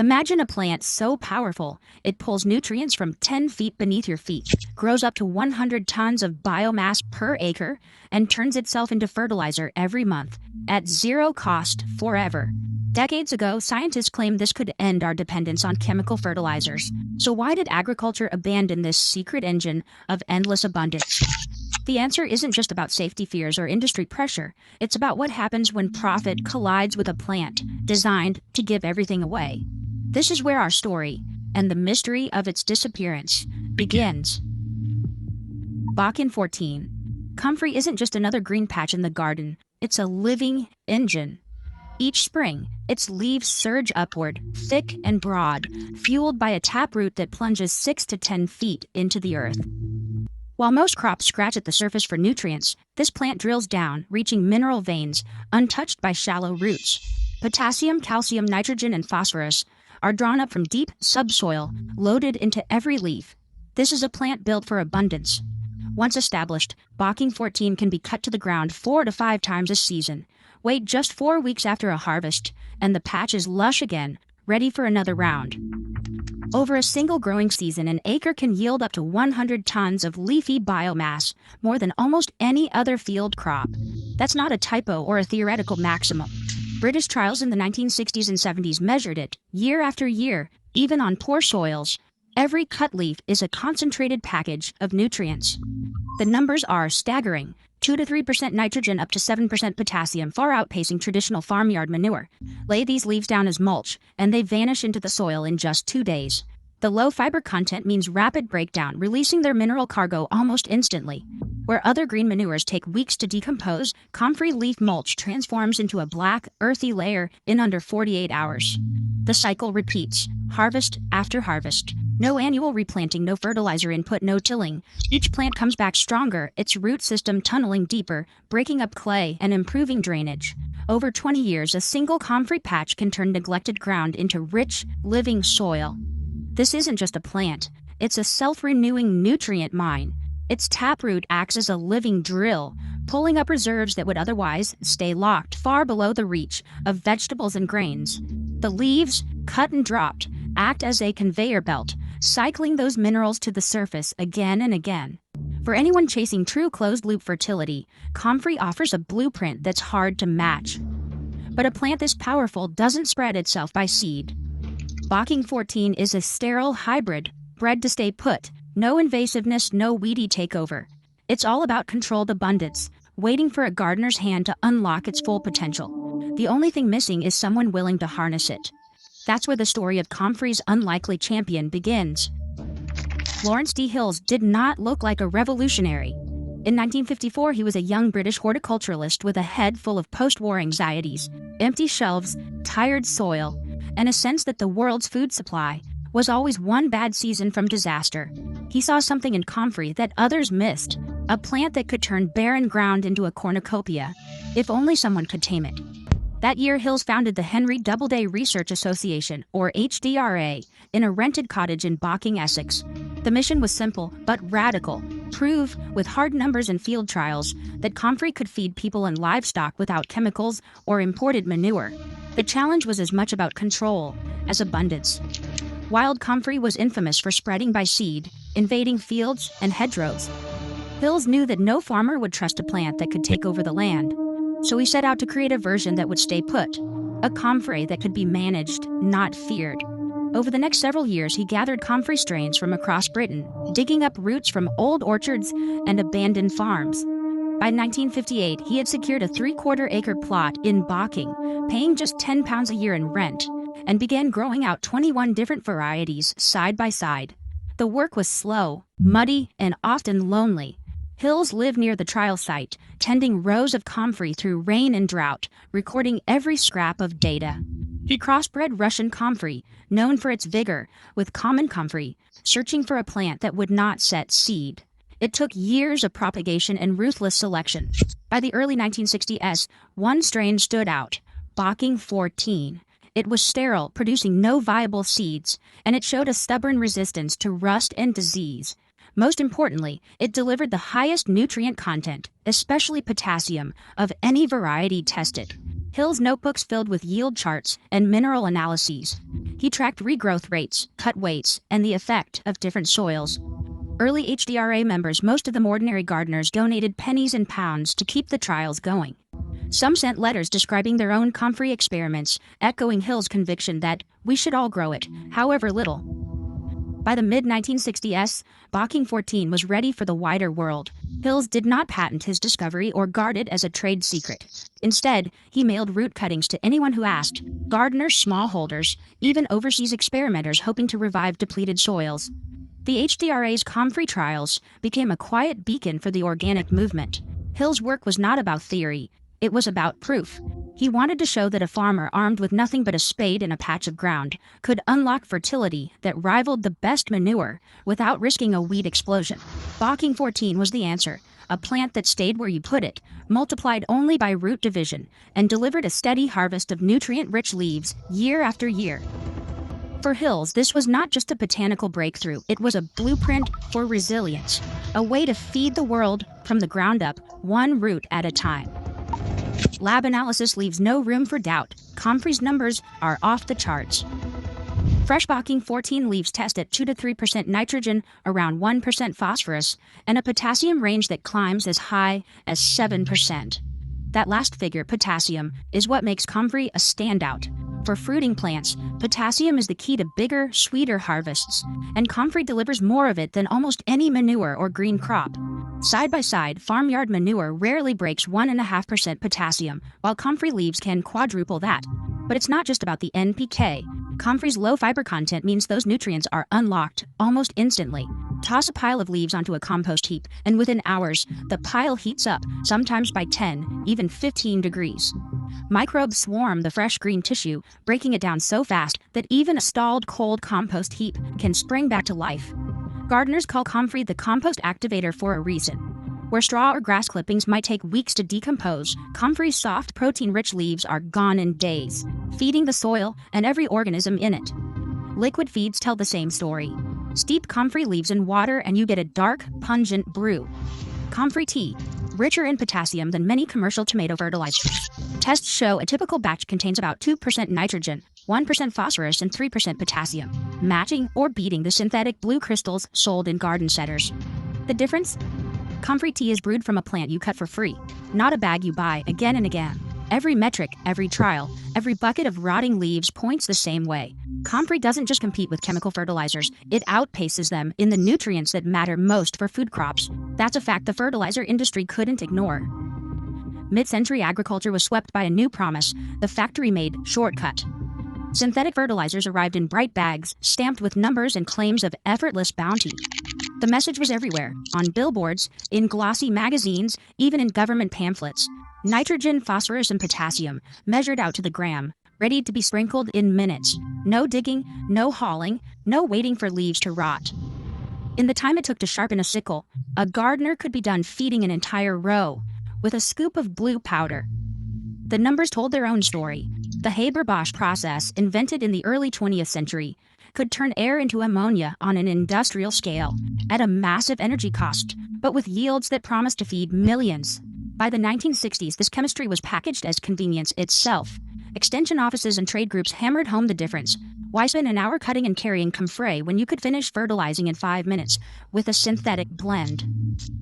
Imagine a plant so powerful, it pulls nutrients from 10 feet beneath your feet, grows up to 100 tons of biomass per acre, and turns itself into fertilizer every month, at zero cost forever. Decades ago, scientists claimed this could end our dependence on chemical fertilizers. So why did agriculture abandon this secret engine of endless abundance? The answer isn't just about safety fears or industry pressure. It's about what happens when profit collides with a plant designed to give everything away. This is where our story, and the mystery of its disappearance, begins. Bocking 14. Comfrey isn't just another green patch in the garden. It's a living engine. Each spring, its leaves surge upward, thick and broad, fueled by a taproot that plunges 6 to 10 feet into the earth. While most crops scratch at the surface for nutrients, this plant drills down, reaching mineral veins, untouched by shallow roots. Potassium, calcium, nitrogen, and phosphorus are drawn up from deep subsoil, loaded into every leaf. This is a plant built for abundance. Once established, Bocking 14 can be cut to the ground 4 to 5 times a season. Wait just 4 weeks after a harvest, and the patch is lush again, ready for another round. Over a single growing season, an acre can yield up to 100 tons of leafy biomass, more than almost any other field crop. That's not a typo or a theoretical maximum. British trials in the 1960s and 70s measured it, year after year, even on poor soils. Every cut leaf is a concentrated package of nutrients. The numbers are staggering. 2 to 3% nitrogen, up to 7% potassium, far outpacing traditional farmyard manure. Lay these leaves down as mulch, and they vanish into the soil in just 2 days. The low fiber content means rapid breakdown, releasing their mineral cargo almost instantly. Where other green manures take weeks to decompose, Comfrey leaf mulch transforms into a black, earthy layer in under 48 hours. The cycle repeats, harvest after harvest. No annual replanting, no fertilizer input, no tilling. Each plant comes back stronger, its root system tunneling deeper, breaking up clay and improving drainage. Over 20 years, a single Comfrey patch can turn neglected ground into rich, living soil. This isn't just a plant. It's a self-renewing nutrient mine. Its taproot acts as a living drill, pulling up reserves that would otherwise stay locked far below the reach of vegetables and grains. The leaves, cut and dropped, act as a conveyor belt, cycling those minerals to the surface again and again. For anyone chasing true closed-loop fertility, Comfrey offers a blueprint that's hard to match. But a plant this powerful doesn't spread itself by seed. Bocking 14 is a sterile hybrid, bred to stay put. No invasiveness, no weedy takeover. It's all about controlled abundance, waiting for a gardener's hand to unlock its full potential. The only thing missing is someone willing to harness it. That's where the story of Comfrey's unlikely champion begins. Lawrence D. Hills did not look like a revolutionary. In 1954, he was a young British horticulturalist with a head full of post-war anxieties, empty shelves, tired soil, and a sense that the world's food supply was always one bad season from disaster. He saw something in Comfrey that others missed, a plant that could turn barren ground into a cornucopia, if only someone could tame it. That year, Hills founded the Henry Doubleday Research Association, or HDRA, in a rented cottage in Bocking, Essex. The mission was simple, but radical. Prove, with hard numbers and field trials, that Comfrey could feed people and livestock without chemicals or imported manure. The challenge was as much about control as abundance. Wild Comfrey was infamous for spreading by seed, invading fields and hedgerows. Hills knew that no farmer would trust a plant that could take over the land. So he set out to create a version that would stay put, a Comfrey that could be managed, not feared. Over the next several years, he gathered Comfrey strains from across Britain, digging up roots from old orchards and abandoned farms. By 1958, he had secured a 3/4-acre plot in Bocking, paying just £10 a year in rent, and began growing out 21 different varieties side by side. The work was slow, muddy, and often lonely. Hills lived near the trial site, tending rows of Comfrey through rain and drought, recording every scrap of data. He crossbred Russian Comfrey, known for its vigor, with common Comfrey, searching for a plant that would not set seed. It took years of propagation and ruthless selection. By the early 1960s, one strain stood out, Bocking 14. It was sterile, producing no viable seeds, and it showed a stubborn resistance to rust and disease. Most importantly, it delivered the highest nutrient content, especially potassium, of any variety tested. Hill's notebooks filled with yield charts and mineral analyses. He tracked regrowth rates, cut weights, and the effect of different soils. Early HDRA members, most of them ordinary gardeners, donated pennies and pounds to keep the trials going. Some sent letters describing their own Comfrey experiments, echoing Hill's conviction that we should all grow it, however little. By the mid-1960s, Bocking 14 was ready for the wider world. Hills did not patent his discovery or guard it as a trade secret. Instead, he mailed root cuttings to anyone who asked, gardeners, smallholders, even overseas experimenters hoping to revive depleted soils. The HDRA's Comfrey trials became a quiet beacon for the organic movement. Hill's work was not about theory. It was about proof. He wanted to show that a farmer armed with nothing but a spade and a patch of ground could unlock fertility that rivaled the best manure without risking a weed explosion. Bocking 14 was the answer, a plant that stayed where you put it, multiplied only by root division, and delivered a steady harvest of nutrient-rich leaves year after year. For Hills, this was not just a botanical breakthrough, it was a blueprint for resilience, a way to feed the world from the ground up, one root at a time. Lab analysis leaves no room for doubt. Comfrey's numbers are off the charts. Fresh Bocking 14 leaves test at 2 to 3% nitrogen, around 1% phosphorus, and a potassium range that climbs as high as 7%. That last figure, potassium, is what makes Comfrey a standout. For fruiting plants, potassium is the key to bigger, sweeter harvests, and Comfrey delivers more of it than almost any manure or green crop. Side by side, farmyard manure rarely breaks 1.5% potassium, while Comfrey leaves can quadruple that. But it's not just about the NPK. Comfrey's low fiber content means those nutrients are unlocked almost instantly. Toss a pile of leaves onto a compost heap, and within hours, the pile heats up, sometimes by 10, even 15 degrees. Microbes swarm the fresh green tissue, breaking it down so fast that even a stalled cold compost heap can spring back to life. Gardeners call Comfrey the compost activator for a reason. Where straw or grass clippings might take weeks to decompose, Comfrey's soft, protein-rich leaves are gone in days, feeding the soil and every organism in it. Liquid feeds tell the same story. Steep Comfrey leaves in water and you get a dark, pungent brew. Comfrey tea, richer in potassium than many commercial tomato fertilizers. Tests show a typical batch contains about 2% nitrogen, 1% phosphorus, and 3% potassium, matching or beating the synthetic blue crystals sold in garden centers. The difference? Comfrey tea is brewed from a plant you cut for free, not a bag you buy again and again. Every metric, every trial, every bucket of rotting leaves points the same way. Comfrey doesn't just compete with chemical fertilizers, it outpaces them in the nutrients that matter most for food crops. That's a fact the fertilizer industry couldn't ignore. Mid-century agriculture was swept by a new promise, the factory-made shortcut. Synthetic fertilizers arrived in bright bags, stamped with numbers and claims of effortless bounty. The message was everywhere, on billboards, in glossy magazines, even in government pamphlets. Nitrogen, phosphorus, and potassium, measured out to the gram, ready to be sprinkled in minutes. No digging, no hauling, no waiting for leaves to rot. In the time it took to sharpen a sickle, a gardener could be done feeding an entire row with a scoop of blue powder. The numbers told their own story. The Haber-Bosch process, invented in the early 20th century, could turn air into ammonia on an industrial scale, at a massive energy cost, but with yields that promised to feed millions. By the 1960s, this chemistry was packaged as convenience itself. Extension offices and trade groups hammered home the difference. Why spend an hour cutting and carrying Comfrey when you could finish fertilizing in 5 minutes with a synthetic blend?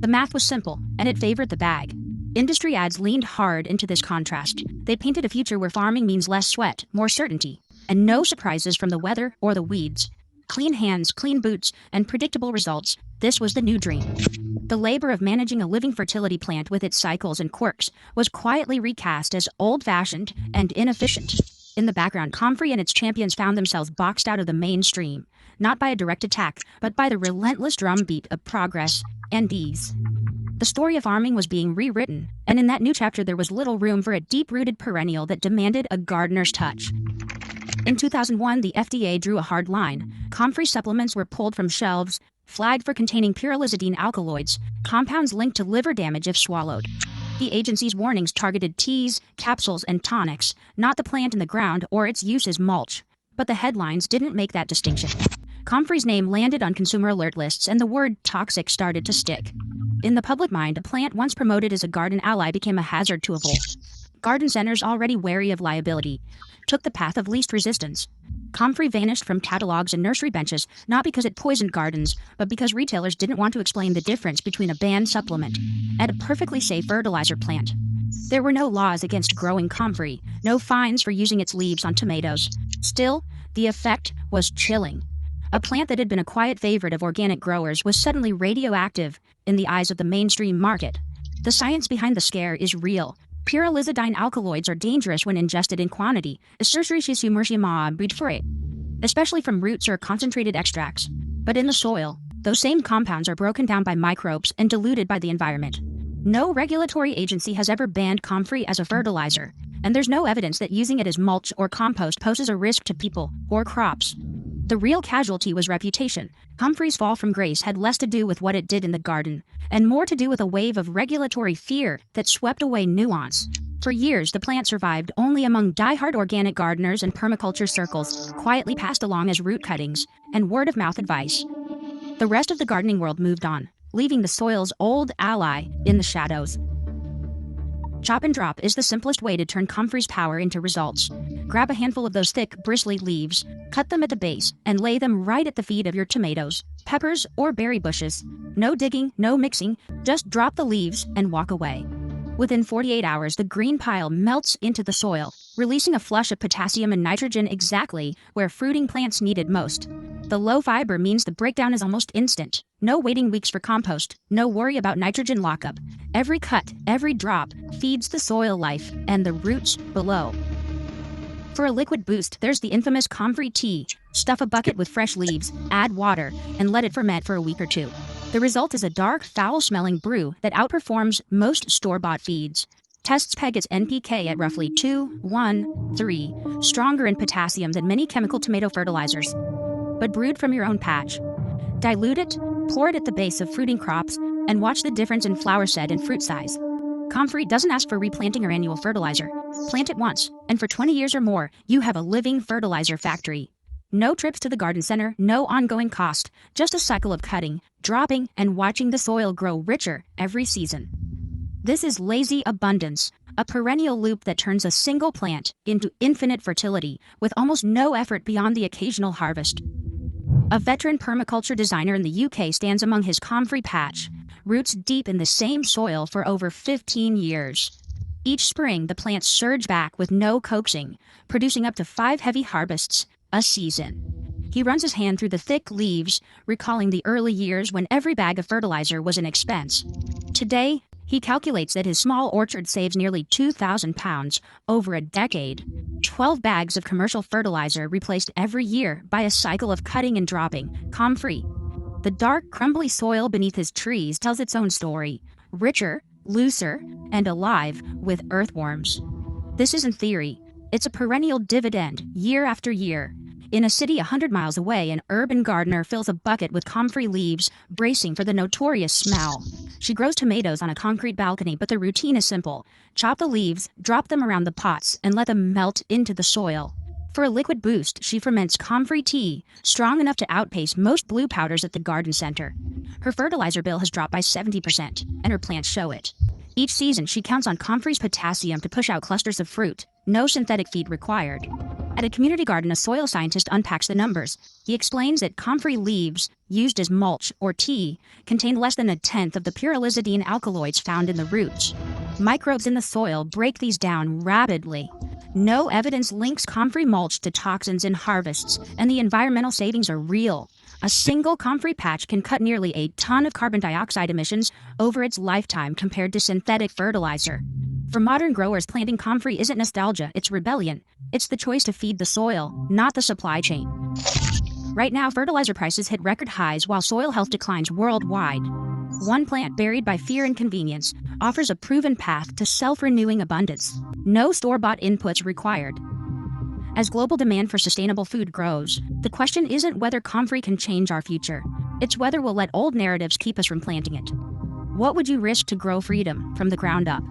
The math was simple, and it favored the bag. Industry ads leaned hard into this contrast. They painted a future where farming means less sweat, more certainty, and no surprises from the weather or the weeds. Clean hands, clean boots, and predictable results. This was the new dream. The labor of managing a living fertility plant with its cycles and quirks was quietly recast as old-fashioned and inefficient. In the background, Comfrey and its champions found themselves boxed out of the mainstream, not by a direct attack, but by the relentless drumbeat of progress and ease. The story of farming was being rewritten, and in that new chapter there was little room for a deep-rooted perennial that demanded a gardener's touch. In 2001, the FDA drew a hard line. Comfrey supplements were pulled from shelves, flagged for containing pyrrolizidine alkaloids, compounds linked to liver damage if swallowed. The agency's warnings targeted teas, capsules, and tonics, not the plant in the ground or its use as mulch. But the headlines didn't make that distinction. Comfrey's name landed on consumer alert lists, and the word toxic started to stick. In the public mind, a plant once promoted as a garden ally became a hazard to avoid. garden centers already wary of liability took the path of least resistance. Comfrey vanished from catalogs and nursery benches, not because it poisoned gardens, but because retailers didn't want to explain the difference between a banned supplement and a perfectly safe fertilizer plant. There were no laws against growing comfrey, no fines for using its leaves on tomatoes. Still, the effect was chilling. A plant that had been a quiet favorite of organic growers was suddenly radioactive in the eyes of the mainstream market. The science behind the scare is real. Pyrrolizidine alkaloids are dangerous when ingested in quantity, especially from roots or concentrated extracts. But in the soil, those same compounds are broken down by microbes and diluted by the environment. No regulatory agency has ever banned comfrey as a fertilizer, and there's no evidence that using it as mulch or compost poses a risk to people or crops. The real casualty was reputation. Comfrey's fall from grace had less to do with what it did in the garden, and more to do with a wave of regulatory fear that swept away nuance. For years, the plant survived only among die-hard organic gardeners and permaculture circles, quietly passed along as root cuttings and word-of-mouth advice. The rest of the gardening world moved on, leaving the soil's old ally in the shadows. Chop and drop is the simplest way to turn comfrey's power into results. Grab a handful of those thick, bristly leaves, cut them at the base, and lay them right at the feet of your tomatoes, peppers, or berry bushes. No digging, no mixing, just drop the leaves and walk away. Within 48 hours, the green pile melts into the soil, releasing a flush of potassium and nitrogen exactly where fruiting plants need it most. The low fiber means the breakdown is almost instant. No waiting weeks for compost, no worry about nitrogen lockup. Every cut, every drop, feeds the soil life and the roots below. For a liquid boost, there's the infamous Comfrey tea. Stuff a bucket with fresh leaves, add water, and let it ferment for a week or two. The result is a dark, foul-smelling brew that outperforms most store-bought feeds. Tests peg its NPK at roughly 2, 1, 3, stronger in potassium than many chemical tomato fertilizers. But brewed from your own patch. Dilute it, pour it at the base of fruiting crops, and watch the difference in flower set and fruit size. Comfrey doesn't ask for replanting or annual fertilizer. Plant it once, and for 20 years or more, you have a living fertilizer factory. No trips to the garden center, no ongoing cost, just a cycle of cutting, dropping, and watching the soil grow richer every season. This is lazy abundance, a perennial loop that turns a single plant into infinite fertility with almost no effort beyond the occasional harvest. A veteran permaculture designer in the UK stands among his comfrey patch, roots deep in the same soil for over 15 years. Each spring, the plants surge back with no coaxing, producing up to 5 heavy harvests a season. He runs his hand through the thick leaves, recalling the early years when every bag of fertilizer was an expense. Today, he calculates that his small orchard saves nearly £2,000 over a decade. 12 bags of commercial fertilizer replaced every year by a cycle of cutting and dropping, comfrey. The dark, crumbly soil beneath his trees tells its own story, richer, looser, and alive with earthworms. This isn't theory. It's a perennial dividend, year after year. In a city 100 miles away, an urban gardener fills a bucket with comfrey leaves, bracing for the notorious smell. She grows tomatoes on a concrete balcony, but the routine is simple. Chop the leaves, drop them around the pots, and let them melt into the soil. For a liquid boost, she ferments comfrey tea, strong enough to outpace most blue powders at the garden center. Her fertilizer bill has dropped by 70%, and her plants show it. Each season, she counts on comfrey's potassium to push out clusters of fruit. No synthetic feed required. At a community garden, a soil scientist unpacks the numbers. He explains that comfrey leaves, used as mulch or tea, contain less than 1/10 of the pyrrolizidine alkaloids found in the roots. Microbes in the soil break these down rapidly. No evidence links comfrey mulch to toxins in harvests, and the environmental savings are real. A single comfrey patch can cut nearly a ton of carbon dioxide emissions over its lifetime compared to synthetic fertilizer. For modern growers, planting comfrey isn't nostalgia, it's rebellion. It's the choice to feed the soil, not the supply chain. Right now, fertilizer prices hit record highs while soil health declines worldwide. One plant buried by fear and convenience offers a proven path to self-renewing abundance. No store-bought inputs required. As global demand for sustainable food grows, the question isn't whether comfrey can change our future. It's whether we'll let old narratives keep us from planting it. What would you risk to grow freedom from the ground up?